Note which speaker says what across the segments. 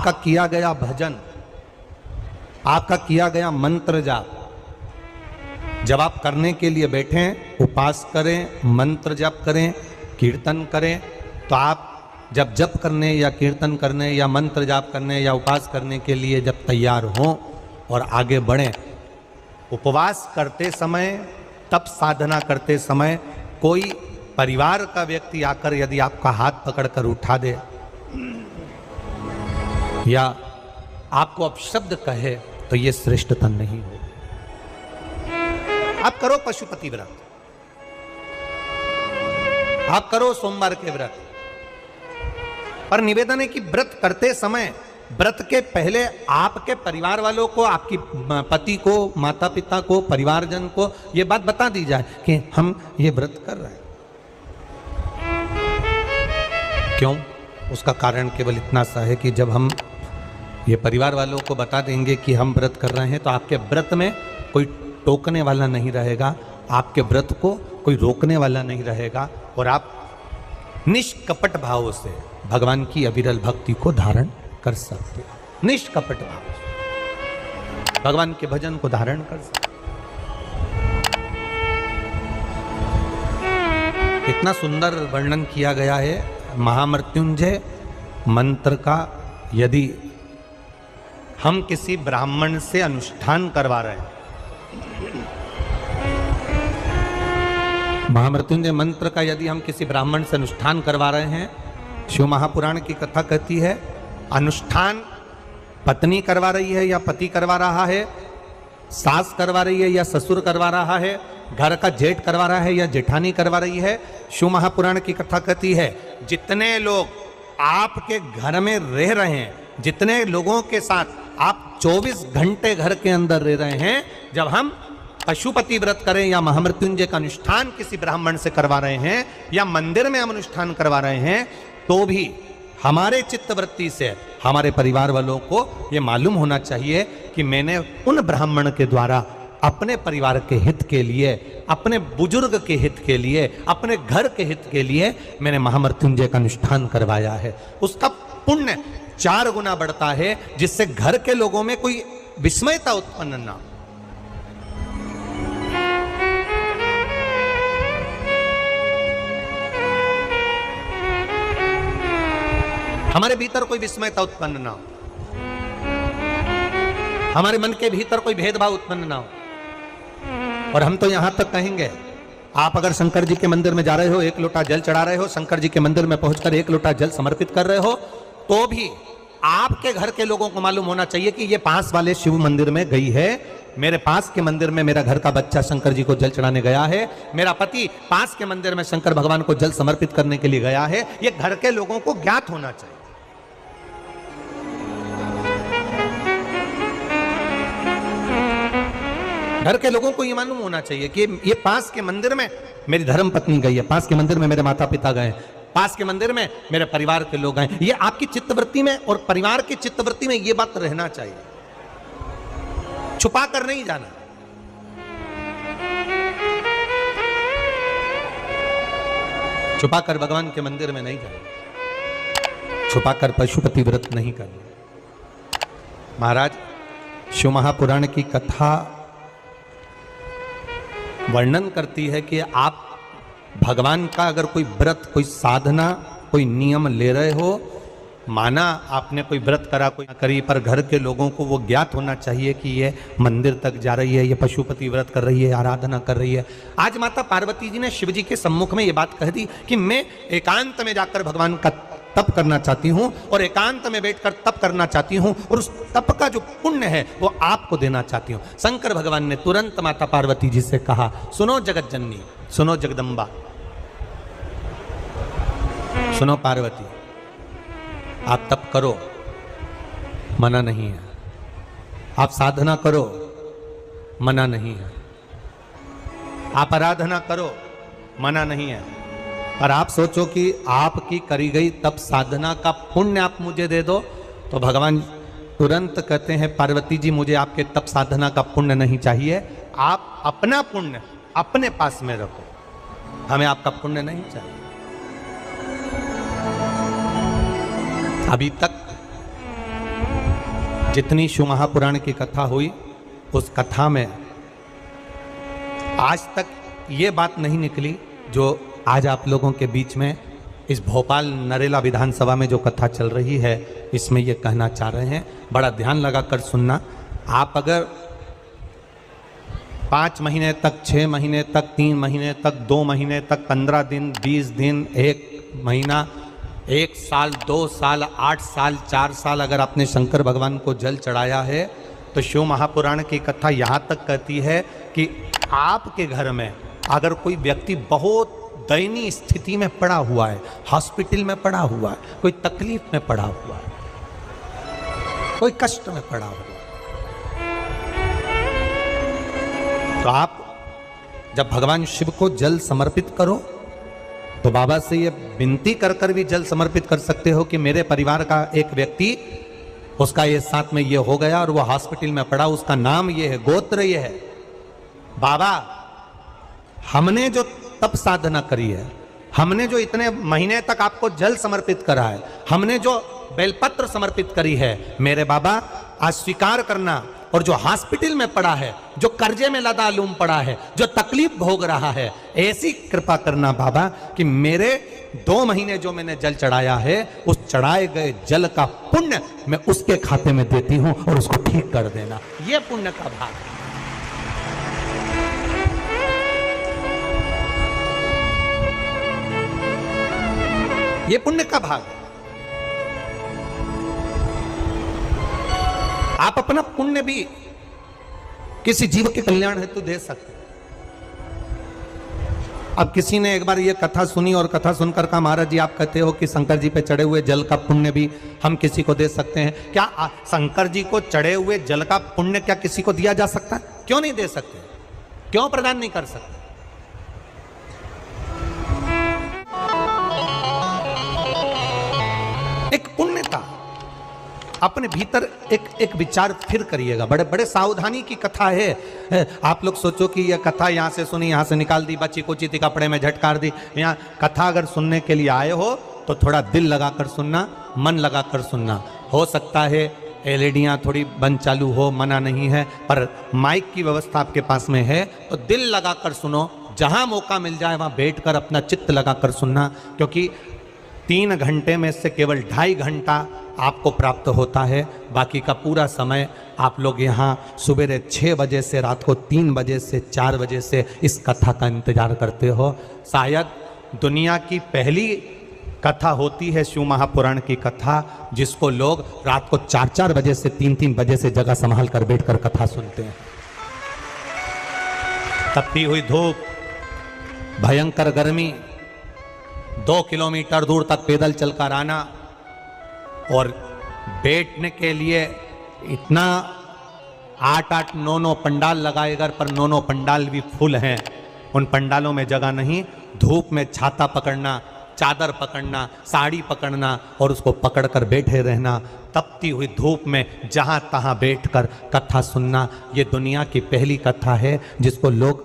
Speaker 1: आपका किया गया भजन, आपका किया गया मंत्र जाप, जब आप करने के लिए बैठें, उपास करें, मंत्र जाप करें, कीर्तन करें, तो आप जब जप करने या कीर्तन करने या मंत्र जाप करने या उपास करने के लिए जब तैयार हों और आगे बढ़ें, उपवास करते समय, तप साधना करते समय कोई परिवार का व्यक्ति आकर यदि आपका हाथ पकड़कर उठा दे या आपको अपशब्द कहे, तो ये श्रेष्ठता नहीं हो। आप करो पशुपति व्रत, आप करो सोमवार के व्रत, पर निवेदन है कि व्रत करते समय, व्रत के पहले आपके परिवार वालों को, आपकी पति को, माता पिता को, परिवारजन को ये बात बता दी जाए कि हम ये व्रत कर रहे हैं। क्यों? उसका कारण केवल इतना सा है कि जब हम ये परिवार वालों को बता देंगे कि हम व्रत कर रहे हैं, तो आपके व्रत में कोई टोकने वाला नहीं रहेगा, आपके व्रत को कोई रोकने वाला नहीं रहेगा, और आप निष्कपट भाव से भगवान की अविरल भक्ति को धारण कर सकते हो। निष्कपट भाव से भगवान के भजन को धारण कर सकते। इतना सुंदर वर्णन किया गया है महामृत्युंजय मंत्र का। यदि हम किसी ब्राह्मण से अनुष्ठान करवा रहे हैं, महामृत्युंजय मंत्र का यदि हम किसी ब्राह्मण से अनुष्ठान करवा रहे हैं, शिव महापुराण की कथा कहती है अनुष्ठान पत्नी करवा रही है या पति करवा रहा है, सास करवा रही है या ससुर करवा रहा है, घर का जेठ करवा रहा है या जेठानी करवा रही है। शिव महापुराण की कथा कहती है जितने लोग आपके घर में रह रहे हैं, जितने लोगों के साथ आप 24 घंटे घर के अंदर रह रहे हैं, जब हम पशुपति व्रत करें या महामृत्युंजय का अनुष्ठान किसी ब्राह्मण से करवा रहे हैं या मंदिर में हम अनुष्ठान करवा रहे हैं, तो भी हमारे चित्तवृत्ति से हमारे परिवार वालों को ये मालूम होना चाहिए कि मैंने उन ब्राह्मण के द्वारा अपने परिवार के हित के लिए, अपने बुजुर्ग के हित के लिए, अपने घर के हित के लिए मैंने महामृत्युंजय का अनुष्ठान करवाया है। उसका पुण्य 4 गुना बढ़ता है, जिससे घर के लोगों में कोई विस्मयता उत्पन्न ना हो। हमारे भीतर कोई विस्मयता उत्पन्न ना हो, हमारे मन के भीतर कोई भेदभाव उत्पन्न ना हो। और हम तो यहां तक कहेंगे, आप अगर शंकर जी के मंदिर में जा रहे हो, 1 लोटा जल चढ़ा रहे हो, शंकर जी के मंदिर में पहुंचकर 1 लोटा जल समर्पित कर रहे हो, तो भी आपके घर के लोगों को मालूम होना चाहिए कि ये पास वाले शिव मंदिर में गई है, मेरे पास के मंदिर में मेरा घर का बच्चा शंकर जी को जल चढ़ाने गया है, मेरा पति पास के मंदिर में शंकर भगवान को जल समर्पित करने के लिए गया है। ये घर के लोगों को ज्ञात होना चाहिए। घर के लोगों को ये मालूम होना चाहिए कि ये पास के मंदिर में मेरी धर्म पत्नी गई है, पास के मंदिर में मेरे माता पिता गए, पास के मंदिर में मेरे परिवार के लोग गए। ये आपकी चित्तवृत्ति में और परिवार की चित्तवृत्ति में ये बात रहना चाहिए, छुपा कर नहीं जाना। छुपा कर भगवान के मंदिर में नहीं जाना, छुपा कर पशुपति व्रत नहीं करना। महाराज, शिव महापुराण की कथा वर्णन करती है कि आप भगवान का अगर कोई व्रत, कोई साधना, कोई नियम ले रहे हो, माना आपने कोई व्रत करा, कोई करी, पर घर के लोगों को वो ज्ञात होना चाहिए कि ये मंदिर तक जा रही है, ये पशुपति व्रत कर रही है, आराधना कर रही है। आज माता पार्वती जी ने शिव जी के सम्मुख में ये बात कह दी कि मैं एकांत में जाकर भगवान का तप करना चाहती हूँ और एकांत में बैठकर तप करना चाहती हूँ, और उस तप का जो पुण्य है वो आपको देना चाहती हूँ। शंकर भगवान ने तुरंत माता पार्वती जी से कहा, सुनो जगत जननी, सुनो जगदम्बा, सुनो पार्वती, आप तप करो, मना नहीं है, आप साधना करो, मना नहीं है, आप आराधना करो, मना नहीं है, पर आप सोचो कि आपकी करी गई तप साधना का पुण्य आप मुझे दे दो, तो भगवान तुरंत कहते हैं, पार्वती जी मुझे आपके तप साधना का पुण्य नहीं चाहिए, आप अपना पुण्य अपने पास में रखो, हमें आपका पुण्य नहीं चाहिए। जितनी शिव महापुराण की कथा हुई, उस कथा में आज तक ये बात नहीं निकली जो आज आप लोगों के बीच में इस भोपाल नरेला विधानसभा में जो कथा चल रही है, इसमें ये कहना चाह रहे हैं। बड़ा ध्यान लगाकर सुनना। आप अगर 5 महीने तक, 6 महीने तक, 3 महीने तक, 2 महीने तक, 15 दिन, 20 दिन, 1 महीना, 1 साल, 2 साल, 8 साल, 4 साल अगर आपने शंकर भगवान को जल चढ़ाया है, तो शिव महापुराण की कथा यहाँ तक कहती है कि आपके घर में अगर कोई व्यक्ति बहुत दयनीय स्थिति में पड़ा हुआ है, हॉस्पिटल में पड़ा हुआ है, कोई तकलीफ में पड़ा हुआ है, कोई कष्ट में पड़ा हुआ है, तो आप जब भगवान शिव को जल समर्पित करो तो बाबा से ये विनती कर कर भी जल समर्पित कर सकते हो कि मेरे परिवार का एक व्यक्ति, उसका ये साथ में ये हो गया और वो हॉस्पिटल में पड़ा, उसका नाम ये है, गोत्र ये है। बाबा, हमने जो तप साधना करी है, हमने जो इतने महीने तक आपको जल समर्पित करा है, हमने जो बेलपत्र समर्पित करी है, मेरे बाबा आज स्वीकार करना। और जो हॉस्पिटल में पड़ा है, जो कर्जे में लदालूम पड़ा है, जो तकलीफ भोग रहा है, ऐसी कृपा करना बाबा कि मेरे 2 महीने जो मैंने जल चढ़ाया है, उस चढ़ाए गए जल का पुण्य मैं उसके खाते में देती हूं और उसको ठीक कर देना। यह पुण्य का भाग है। ये पुण्य का भाग है। आप अपना पुण्य भी किसी जीव के कल्याण हेतु दे सकते हैं। अब किसी ने एक बार ये कथा सुनी और कथा सुनकर कहा, महाराज जी आप कहते हो कि शंकर जी पे चढ़े हुए जल का पुण्य भी हम किसी को दे सकते हैं क्या? शंकर जी को चढ़े हुए जल का पुण्य क्या किसी को दिया जा सकता है? क्यों नहीं दे सकते? क्यों प्रदान नहीं कर सकते? एक पुण्यता अपने भीतर एक विचार फिर करिएगा। बड़े बड़े सावधानी की कथा है। आप लोग सोचो कि यह कथा यहाँ से सुनी, यहाँ से निकाल दी, बच्ची को चिति कपड़े में झटकार दी। यहाँ कथा अगर सुनने के लिए आए हो तो थोड़ा दिल लगाकर सुनना, मन लगाकर सुनना। हो सकता है एलईडियाँ थोड़ी बंद चालू हो, मना नहीं है, पर माइक की व्यवस्था आपके पास में है तो दिल लगाकर सुनो। जहाँ मौका मिल जाए वहाँ बैठकर अपना चित्त लगाकर सुनना, क्योंकि 3 घंटे में से केवल 2.5 घंटा आपको प्राप्त होता है। बाकी का पूरा समय आप लोग यहाँ सुबह 6 बजे से रात को 3 बजे से 4 बजे से इस कथा का इंतजार करते हो। शायद दुनिया की पहली कथा होती है शिव महापुराण की कथा, जिसको लोग रात को 4-4 बजे से 3-3 बजे से जगह संभाल कर बैठकर कथा सुनते हैं। तपती हुई धूप, भयंकर गर्मी, 2 किलोमीटर दूर तक पैदल चलकर आना और बैठने के लिए इतना 8-8, 9-9 पंडाल लगाए घर पर, 9-9 पंडाल भी फुल हैं, उन पंडालों में जगह नहीं। धूप में छाता पकड़ना, चादर पकड़ना, साड़ी पकड़ना और उसको पकड़कर बैठे रहना। तपती हुई धूप में जहाँ तहाँ बैठकर कथा सुनना, ये दुनिया की पहली कथा है जिसको लोग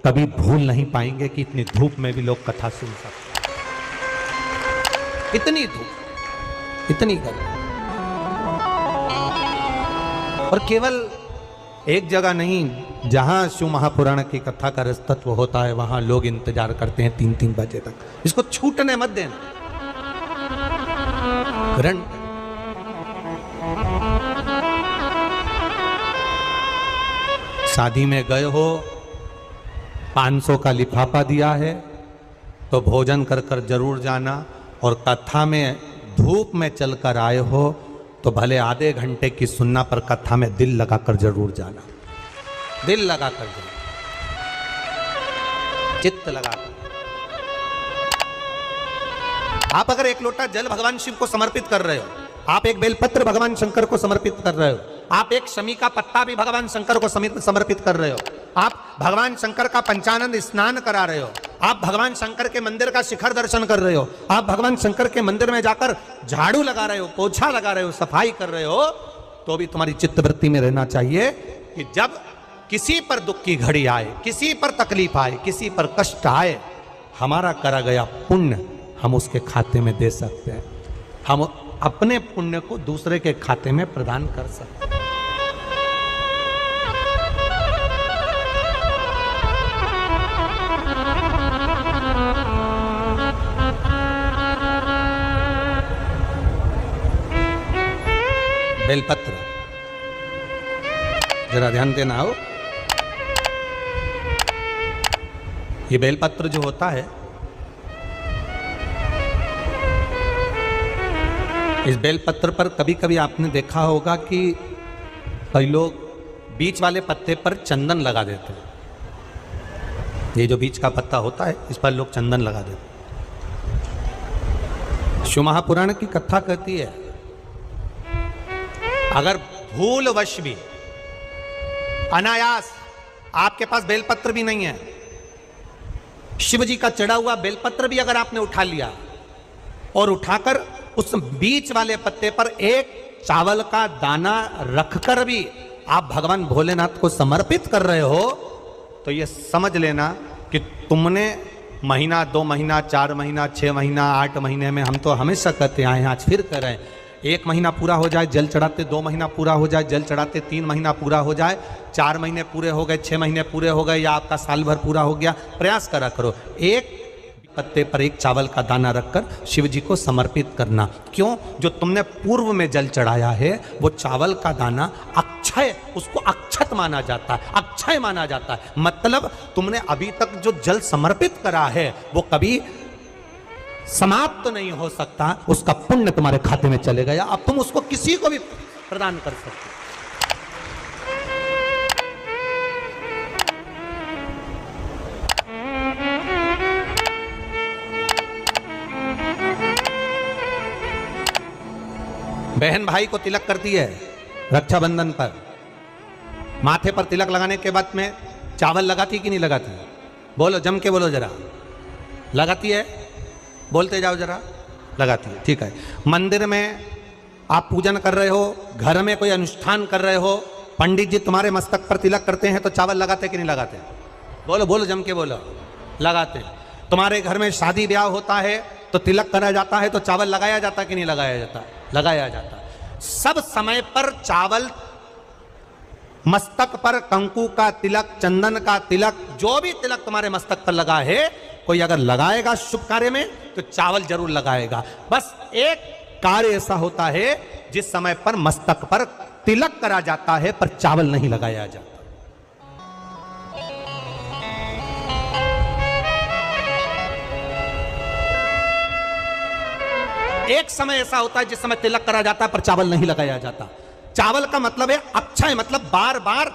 Speaker 1: कभी भूल नहीं पाएंगे कि इतनी धूप में भी लोग कथा सुन सकते। इतनी धूप, इतनी गर्मी, और केवल एक जगह नहीं, जहां शिव महापुराण की कथा का रसतत्व होता है वहां लोग इंतजार करते हैं 3-3 बजे तक। इसको छूटने मत देना। शादी में गए हो, 500 का लिफाफा दिया है तो भोजन कर कर जरूर जाना, और कथा में धूप में चलकर आए हो तो भले आधे घंटे की सुनना, पर कथा में दिल लगाकर जरूर जाना। दिल लगाकर जाना, चित्त लगाकर। आप अगर 1 लोटा जल भगवान शिव को समर्पित कर रहे हो, आप एक बेलपत्र भगवान शंकर को समर्पित कर रहे हो, आप एक शमी का पत्ता भी भगवान शंकर को समर्पित कर रहे हो, आप भगवान शंकर का पंचानंद स्नान करा रहे हो, आप भगवान शंकर के मंदिर का शिखर दर्शन कर रहे हो, आप भगवान शंकर के मंदिर में जाकर झाड़ू लगा रहे हो, पोछा लगा रहे हो, सफाई कर रहे हो, तो भी तुम्हारी चित्तवृत्ति में रहना चाहिए कि जब किसी पर दुख की घड़ी आए, किसी पर तकलीफ आए, किसी पर कष्ट आए, हमारा करा गया पुण्य हम उसके खाते में दे सकते हैं। हम अपने पुण्य को दूसरे के खाते में प्रदान कर सकते। बेलपत्र जरा ध्यान देना हो, ये बेलपत्र जो होता है, इस बेलपत्र पर कभी कभी आपने देखा होगा कि कई लोग बीच वाले पत्ते पर चंदन लगा देते हैं। ये जो बीच का पत्ता होता है इस पर लोग चंदन लगा देते हैं। शिव महापुराण की कथा कहती है, अगर भूलवश भी अनायास आपके पास बेलपत्र भी नहीं है, शिव जी का चढ़ा हुआ बेलपत्र भी अगर आपने उठा लिया और उठाकर उस बीच वाले पत्ते पर एक चावल का दाना रखकर भी आप भगवान भोलेनाथ को समर्पित कर रहे हो, तो ये समझ लेना कि तुमने महीना, 2 महीना, 4 महीना, 6 महीना, 8 महीने में, हम तो हमेशा कहते आए हैं, आज फिर कह रहे हैं, 1 महीना पूरा हो जाए जल चढ़ाते, 2 महीना पूरा हो जाए जल चढ़ाते, 3 महीना पूरा हो जाए, 4 महीने पूरे हो गए, 6 महीने पूरे हो गए, या आपका साल भर पूरा हो गया, प्रयास करा करो एक पत्ते पर एक चावल का दाना रखकर शिव जी को समर्पित करना। क्यों? जो तुमने पूर्व में जल चढ़ाया है वो चावल का दाना अक्षय, उसको अक्षत माना जाता है, अक्षय माना जाता है। मतलब तुमने अभी तक जो जल समर्पित करा है वो कभी समाप्त नहीं हो सकता, उसका पुण्य तुम्हारे खाते में चले गया, अब तुम उसको किसी को भी प्रदान कर सकते हो। बहन भाई को तिलक करती है रक्षाबंधन पर, माथे पर तिलक लगाने के बाद में चावल लगाती कि नहीं लगाती? बोलो, जम के बोलो जरा। लगाती है? बोलते जाओ जरा। लगाती है, ठीक है। मंदिर में आप पूजन कर रहे हो, घर में कोई अनुष्ठान कर रहे हो, पंडित जी तुम्हारे मस्तक पर तिलक करते हैं तो चावल लगाते कि नहीं लगाते? बोलो बोलो, जम के बोलो। लगाते। तुम्हारे घर में शादी ब्याह होता है तो तिलक करा जाता है तो चावल लगाया जाता कि नहीं लगाया जाता? लगाया जाता। सब समय पर चावल, मस्तक पर कंकु का तिलक, चंदन का तिलक, जो भी तिलक तुम्हारे मस्तक पर लगा है, कोई अगर लगाएगा शुभ कार्य में तो चावल जरूर लगाएगा। बस एक कार्य ऐसा होता है जिस समय पर मस्तक पर तिलक करा जाता है पर चावल नहीं लगाया जाता। एक समय ऐसा होता है जिस समय तिलक करा जाता है पर चावल नहीं लगाया जाता। चावल का मतलब है अक्षय, मतलब बार बार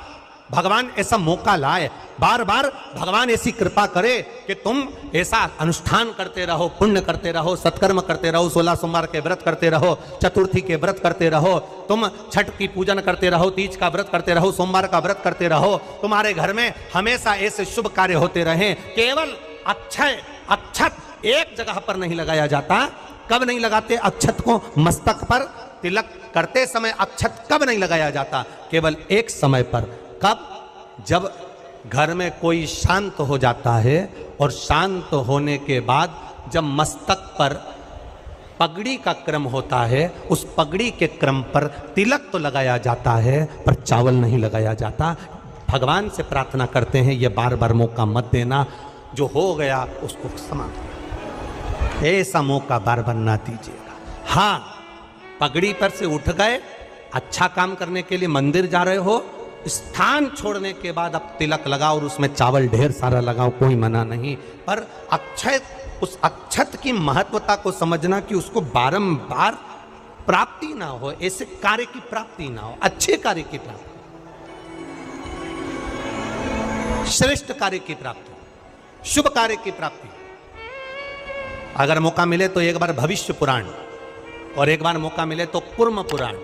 Speaker 1: भगवान ऐसा मौका लाए, बार बार भगवान ऐसी कृपा करे कि तुम ऐसा अनुष्ठान करते रहो, पुण्य करते रहो, सत्कर्म करते रहो, 16 सोमवार के व्रत करते रहो, चतुर्थी के व्रत करते रहो, तुम छठ की पूजन करते रहो, तीज का व्रत करते रहो, सोमवार का व्रत करते रहो, तुम्हारे घर में हमेशा ऐसे शुभ कार्य होते रहे। केवल अक्षय, अक्षत एक जगह पर नहीं लगाया जाता। कब नहीं लगाते अक्षत को? मस्तक पर तिलक करते समय अक्षत कब नहीं लगाया जाता? केवल एक समय पर। कब? जब घर में कोई शांत हो जाता है और शांत होने के बाद जब मस्तक पर पगड़ी का क्रम होता है, उस पगड़ी के क्रम पर तिलक तो लगाया जाता है पर चावल नहीं लगाया जाता। भगवान से प्रार्थना करते हैं ये बार बार मौका मत देना, जो हो गया उसको समाप्त, ऐसा मौका बार बार ना दीजिएगा। हाँ, पगड़ी पर से उठ गए, अच्छा काम करने के लिए मंदिर जा रहे हो, स्थान छोड़ने के बाद अब तिलक लगाओ और उसमें चावल ढेर सारा लगाओ, कोई मना नहीं। पर अक्षय, उस अक्षत की महत्वता को समझना कि उसको बारंबार प्राप्ति ना हो, ऐसे कार्य की प्राप्ति ना हो, अच्छे कार्य की प्राप्ति, श्रेष्ठ कार्य की प्राप्ति, शुभ कार्य की प्राप्ति। अगर मौका मिले तो एक बार भविष्य पुराण, और एक बार मौका मिले तो कूर्म पुराण,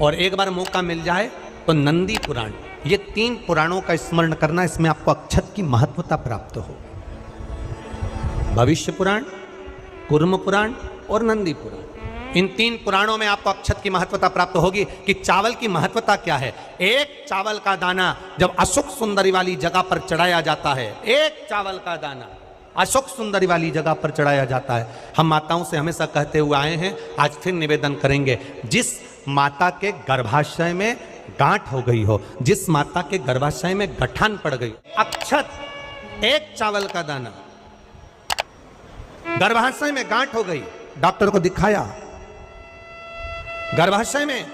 Speaker 1: और एक बार मौका मिल जाए तो नंदी पुराण। ये 3 पुराणों का स्मरण करना, इसमें आपको अक्षत की महत्वता प्राप्त हो। भविष्य पुराण, कूर्म पुराण और नंदी पुराण, इन 3 पुराणों में आपको अक्षत की महत्वता प्राप्त होगी कि चावल की महत्वता क्या है। एक चावल का दाना जब अशोक सुंदरी वाली जगह पर चढ़ाया जाता है, एक चावल का दाना, अशोक सुंदरी वाली जगह पर चढ़ाया जाता है। हम माताओं से हमेशा कहते हुए आए हैं, आज फिर निवेदन करेंगे, जिस माता के गर्भाशय में गांठ हो गई हो, जिस माता के गर्भाशय में गठान पड़ गई, अक्षत एक चावल का दाना, गर्भाशय में गांठ हो गई, डॉक्टर को दिखाया, गर्भाशय में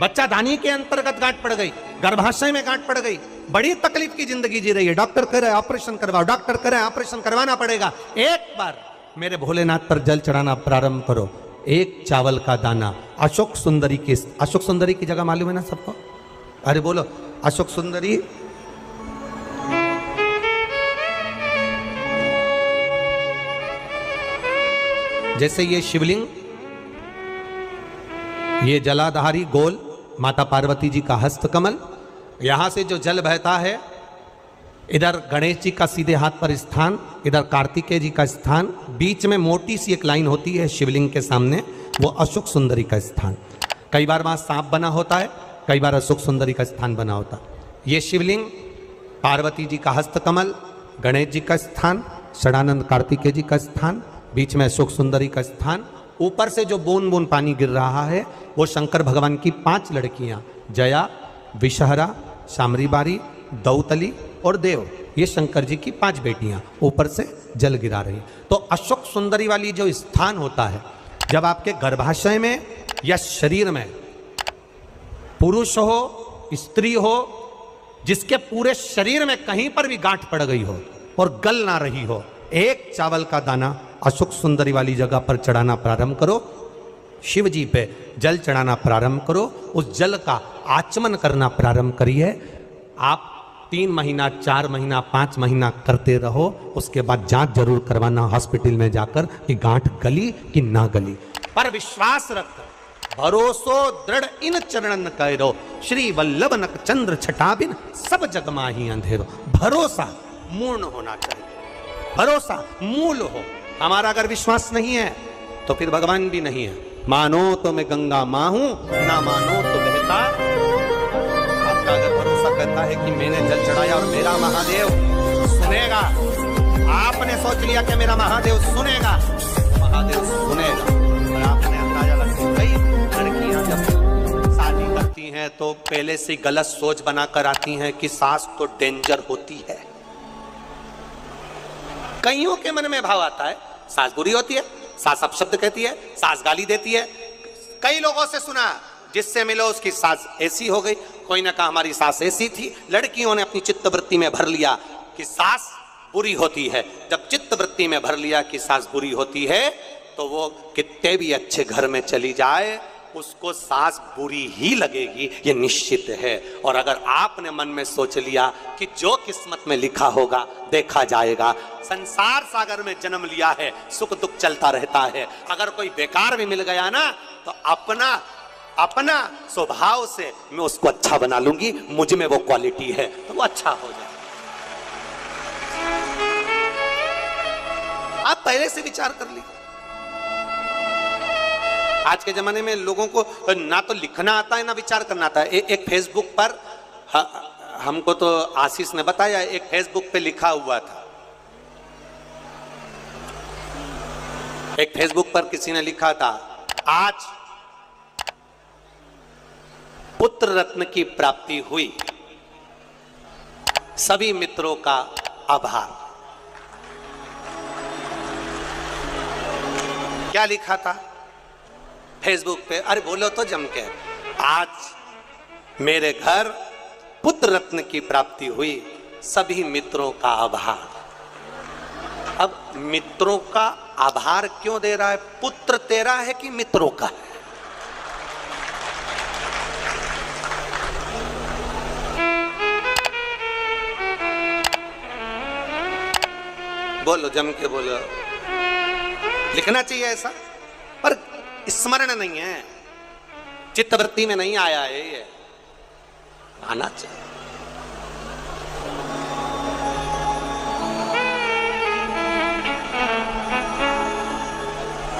Speaker 1: बच्चा दानी के अंतर्गत गांठ पड़ गई, गर्भाशय में गांठ पड़ गई, बड़ी तकलीफ की जिंदगी जी रही है, डॉक्टर कह रहे हैं ऑपरेशन करवाओ, डॉक्टर कह रहे हैं ऑपरेशन करवाना पड़ेगा, एक बार मेरे भोलेनाथ पर जल चढ़ाना प्रारंभ करो, एक चावल का दाना। अशोक सुंदरी की जगह मालूम है ना सबको? अरे बोलो, अशोक सुंदरी जैसे ये शिवलिंग, ये जलाधारी गोल माता पार्वती जी का हस्त कमल, यहां से जो जल बहता है, इधर गणेश जी का सीधे हाथ पर स्थान, इधर कार्तिकेय जी का स्थान, बीच में मोटी सी एक लाइन होती है शिवलिंग के सामने, वो अशोक सुंदरी का स्थान। कई बार वहां सांप बना होता है, कई बार अशोक सुंदरी का स्थान बना होता है। ये शिवलिंग, पार्वती जी का हस्तकमल, गणेश जी का स्थान, षडानंद कार्तिकेय जी का स्थान, बीच में अशोक सुंदरी का स्थान, ऊपर से जो बूंद बूंद पानी गिर रहा है वो शंकर भगवान की 5 लड़कियां, जया, विषहरा, शामरीबारी, दौतली और देव, ये शंकर जी की 5 बेटियां ऊपर से जल गिरा रही। तो अशोक सुंदरी वाली जो स्थान होता है, जब आपके गर्भाशय में या शरीर में पुरुष हो, स्त्री हो, जिसके पूरे शरीर में कहीं पर भी गांठ पड़ गई हो और गल ना रही हो, एक चावल का दाना अशोक सुंदरी वाली जगह पर चढ़ाना प्रारंभ करो, शिव जी पे जल चढ़ाना प्रारंभ करो, उस जल का आचमन करना प्रारंभ करिए। आप 3 महीना, 4 महीना, 5 महीना करते रहो, उसके बाद जांच जरूर करवाना हॉस्पिटल में जाकर कि गांठ गली कि ना गली। पर विश्वास रख, भरोसो दृढ़ इन चरणन करो, श्री वल्लभ नक चंद्र छटाबिन सब जग माही अंधेरो। भरोसा मूर्ण होना चाहिए, भरोसा मूल हो। हमारा अगर विश्वास नहीं है तो फिर भगवान भी नहीं है। मानो तो मैं गंगा माँ हूं, ना मानो तो बहता। आपका अगर भरोसा कहता है कि मैंने जल चढ़ाया और मेरा महादेव सुनेगा, आपने सोच लिया कि मेरा महादेव सुनेगा, महादेव सुनेगा। और आपने अंदाजा लगा, कई लड़कियां जब शादी करती हैं तो पहले से गलत सोच बनाकर आती हैं कि सास तो डेंजर होती है। कईयों के मन में भाव आता है सास बुरी होती है, सास अपशब्द कहती है, सास गाली देती है। कई लोगों से सुना, जिससे मिलो उसकी सास ऐसी हो गई, कोई ने कहा हमारी सास ऐसी थी। लड़कियों ने अपनी चित्तवृत्ति में भर लिया कि सास बुरी होती है। जब चित्तवृत्ति में भर लिया कि सास बुरी होती है तो वो कितने भी अच्छे घर में चली जाए उसको सास बुरी ही लगेगी, ये निश्चित है। और अगर आपने मन में सोच लिया कि जो किस्मत में लिखा होगा देखा जाएगा, संसार सागर में जन्म लिया है, सुख दुख चलता रहता है। अगर कोई बेकार भी मिल गया ना तो अपना स्वभाव से मैं उसको अच्छा बना लूंगी, मुझ में वो क्वालिटी है तो वो अच्छा हो जाए। आप पहले से विचार कर लीजिए। आज के जमाने में लोगों को ना तो लिखना आता है ना विचार करना आता है। एक फेसबुक पर हमको तो आशीष ने बताया, एक फेसबुक पे लिखा हुआ था, एक फेसबुक पर किसी ने लिखा था, आज पुत्र रत्न की प्राप्ति हुई, सभी मित्रों का आभार। क्या लिखा था फेसबुक पे? अरे बोलो तो जम के, आज मेरे घर पुत्र रत्न की प्राप्ति हुई, सभी मित्रों का आभार। अब मित्रों का आभार क्यों दे रहा है? पुत्र तेरा है कि मित्रों का है? बोलो, जम के बोलो। लिखना चाहिए ऐसा, पर स्मरण नहीं है, चित्तवृत्ति में नहीं आया है, ये आना चाहिए।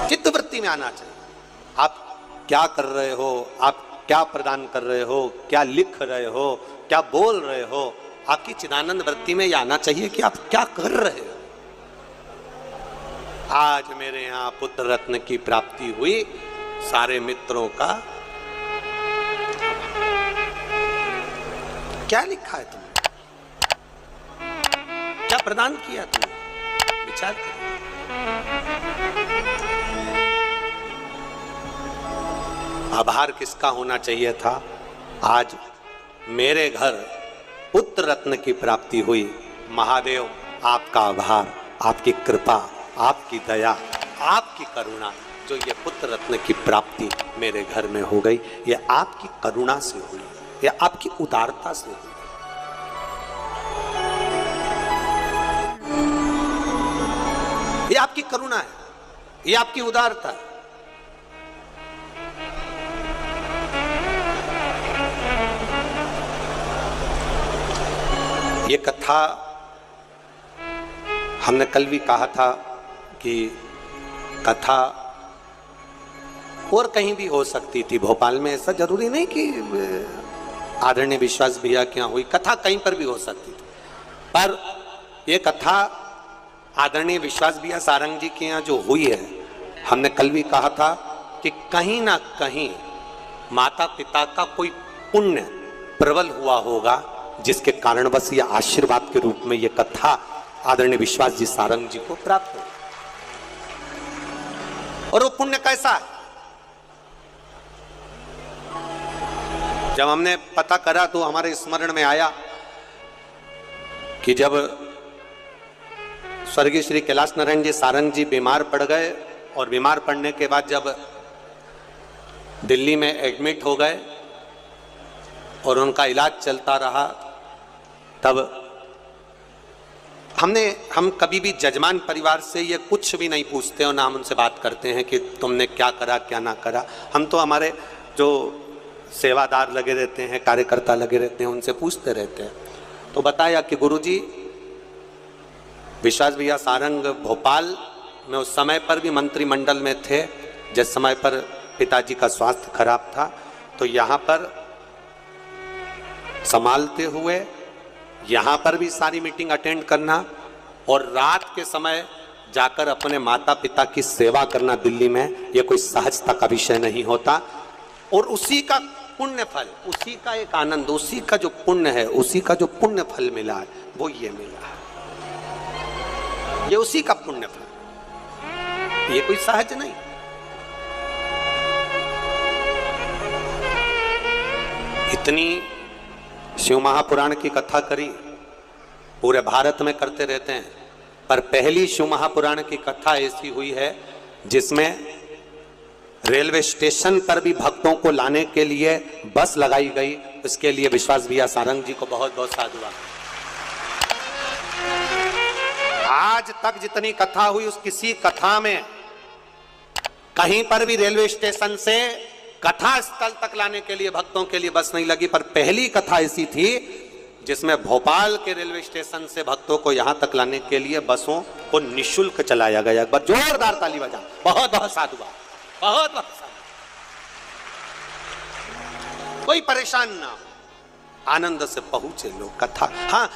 Speaker 1: चित्तवृत्ति में आना चाहिए। आप क्या कर रहे हो, आप क्या प्रदान कर रहे हो, क्या लिख रहे हो, क्या बोल रहे हो, आपकी चिदानंद वृत्ति में यह आना चाहिए कि आप क्या कर रहे हो। आज मेरे यहाँ पुत्र रत्न की प्राप्ति हुई, सारे मित्रों का। क्या लिखा है तुमने, क्या प्रदान किया तुमने, विचार करो। आभार किसका होना चाहिए था? आज मेरे घर पुत्र रत्न की प्राप्ति हुई, महादेव आपका आभार, आपकी कृपा, आपकी दया, आपकी करुणा, जो ये पुत्र रत्न की प्राप्ति मेरे घर में हो गई, ये आपकी करुणा से हुई, ये आपकी उदारता से हुई। ये आपकी करुणा है, ये आपकी उदारता है। ये कथा हमने कल भी कहा था कि कथा और कहीं भी हो सकती थी, भोपाल में ऐसा जरूरी नहीं कि आदरणीय विश्वास भैया के यहाँ हुई, कथा कहीं पर भी हो सकती थी। पर यह कथा आदरणीय विश्वास भैया सारंग जी के यहाँ जो हुई है, हमने कल भी कहा था कि कहीं ना कहीं माता पिता का कोई पुण्य प्रबल हुआ होगा, जिसके कारण बस ये आशीर्वाद के रूप में ये कथा आदरणीय विश्वास जी सारंग जी को प्राप्त हो। और वो पुण्य कैसा है? जब हमने पता करा तो हमारे स्मरण में आया कि जब स्वर्गीय श्री कैलाश नारायण जी सारंग जी बीमार पड़ गए, और बीमार पड़ने के बाद जब दिल्ली में एडमिट हो गए और उनका इलाज चलता रहा, तब हम कभी भी जजमान परिवार से ये कुछ भी नहीं पूछते और ना हम उनसे बात करते हैं कि तुमने क्या करा क्या ना करा। हम तो हमारे जो सेवादार लगे रहते हैं, कार्यकर्ता लगे रहते हैं, उनसे पूछते रहते हैं। तो बताया कि गुरुजी विश्वास भैया सारंग भोपाल में उस समय पर भी मंत्रिमंडल में थे, जिस समय पर पिताजी का स्वास्थ्य खराब था, तो यहाँ पर संभालते हुए यहाँ पर भी सारी मीटिंग अटेंड करना, और रात के समय जाकर अपने माता पिता की सेवा करना दिल्ली में, ये कोई सहजता का विषय नहीं होता। और उसी का पुण्य फल, उसी का एक आनंद, उसी का जो पुण्य है, उसी का जो पुण्य फल मिला है, वो ये मिला है, ये उसी का पुण्य फल, ये कोई सहज नहीं। इतनी शिव महापुराण की कथा करी, पूरे भारत में करते रहते हैं, पर पहली शिव महापुराण की कथा ऐसी हुई है जिसमें रेलवे स्टेशन पर भी भक्तों को लाने के लिए बस लगाई गई। इसके लिए विश्वास भैया सारंग जी को बहुत बहुत साधुवाद। आज तक जितनी कथा हुई, उस किसी कथा में कहीं पर भी रेलवे स्टेशन से कथा स्थल तक लाने के लिए भक्तों के लिए बस नहीं लगी, पर पहली कथा ऐसी थी जिसमें भोपाल के रेलवे स्टेशन से भक्तों को यहां तक लाने के लिए बसों को निःशुल्क चलाया गया। एक बार जोरदार ताली बजा, बहुत बहुत साधुवाद, बहुत बहुत साधुवाद। कोई परेशान ना हो, आनंद से पहुंचे लोग कथा। हाँ